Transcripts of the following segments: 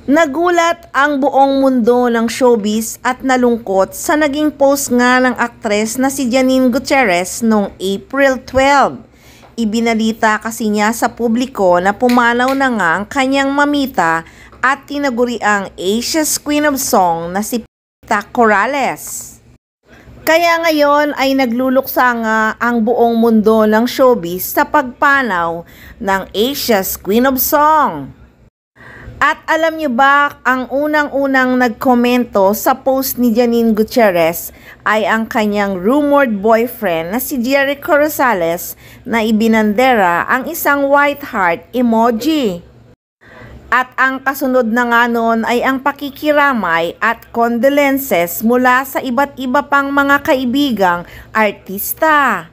Nagulat ang buong mundo ng showbiz at nalungkot sa naging post nga ng aktres na si Janine Gutierrez noong April 12. Ibinalita kasi niya sa publiko na pumanaw na nga ang kanyang mamita at tinaguri ang Asia's Queen of Song na si Pita Corrales. Kaya ngayon ay nagluluksa nga ang buong mundo ng showbiz sa pagpanaw ng Asia's Queen of Song. At alam niyo ba, ang unang-unang nagkomento sa post ni Janine Gutierrez ay ang kanyang rumored boyfriend na si Jericho Rosales na ibinandera ang isang white heart emoji. At ang kasunod na nga noon ay ang pakikiramay at condolences mula sa iba't iba pang mga kaibigang artista.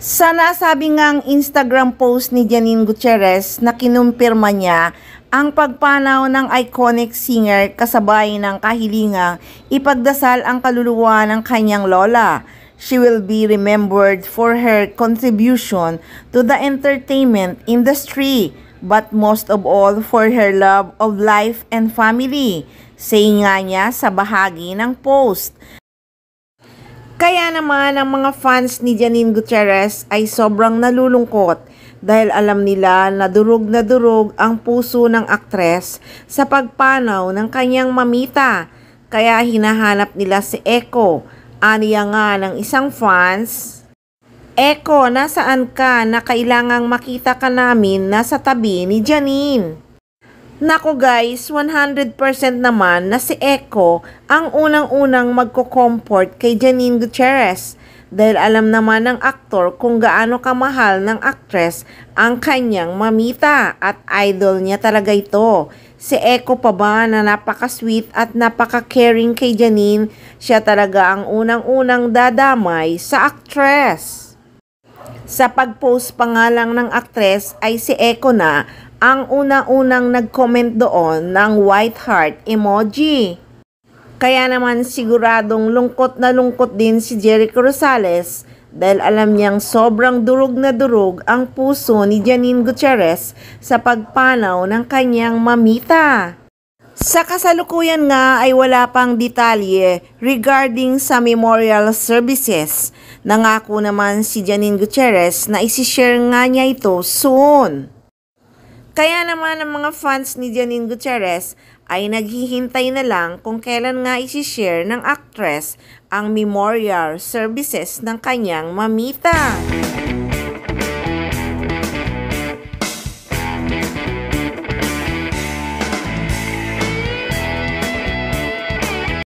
Sa nasabi ngang Instagram post ni Janine Gutierrez na kinumpirma niya ang pagpanaw ng iconic singer kasabay ng kahilingang ipagdasal ang kaluluwa ng kanyang lola. She will be remembered for her contribution to the entertainment industry, but most of all for her love of life and family, say nga niya sa bahagi ng post. Kaya naman ang mga fans ni Janine Gutierrez ay sobrang nalulungkot dahil alam nila na durog ang puso ng aktres sa pagpanaw ng kanyang mamita. Kaya hinahanap nila si Echo. Aniya nga ng isang fans, "Echo, nasaan ka na kailangang makita ka namin nasa tabi ni Janine?" Nako guys, 100% naman na si Echo ang unang-unang magko-comfort kay Janine Gutierrez dahil alam naman ng aktor kung gaano kamahal ng aktres ang kanyang mamita at idol niya talaga ito. Si Echo pa ba na napaka-sweet at napaka-caring kay Janine, siya talaga ang unang-unang dadamay sa aktres. Sa pag-post pa nga lang ng aktres ay si Echo na ang unang-unang nag-comment doon ng white heart emoji. Kaya naman siguradong lungkot na lungkot din si Jericho Rosales dahil alam niyang sobrang durog na durog ang puso ni Janine Gutierrez sa pagpanaw ng kanyang mamita. Sa kasalukuyan nga ay wala pang detalye regarding sa memorial services. Nangako naman si Janine Gutierrez na isi-share nga niya ito soon. Kaya naman ang mga fans ni Janine Gutierrez ay naghihintay na lang kung kailan nga isi-share ng actress ang memorial services ng kanyang mamita.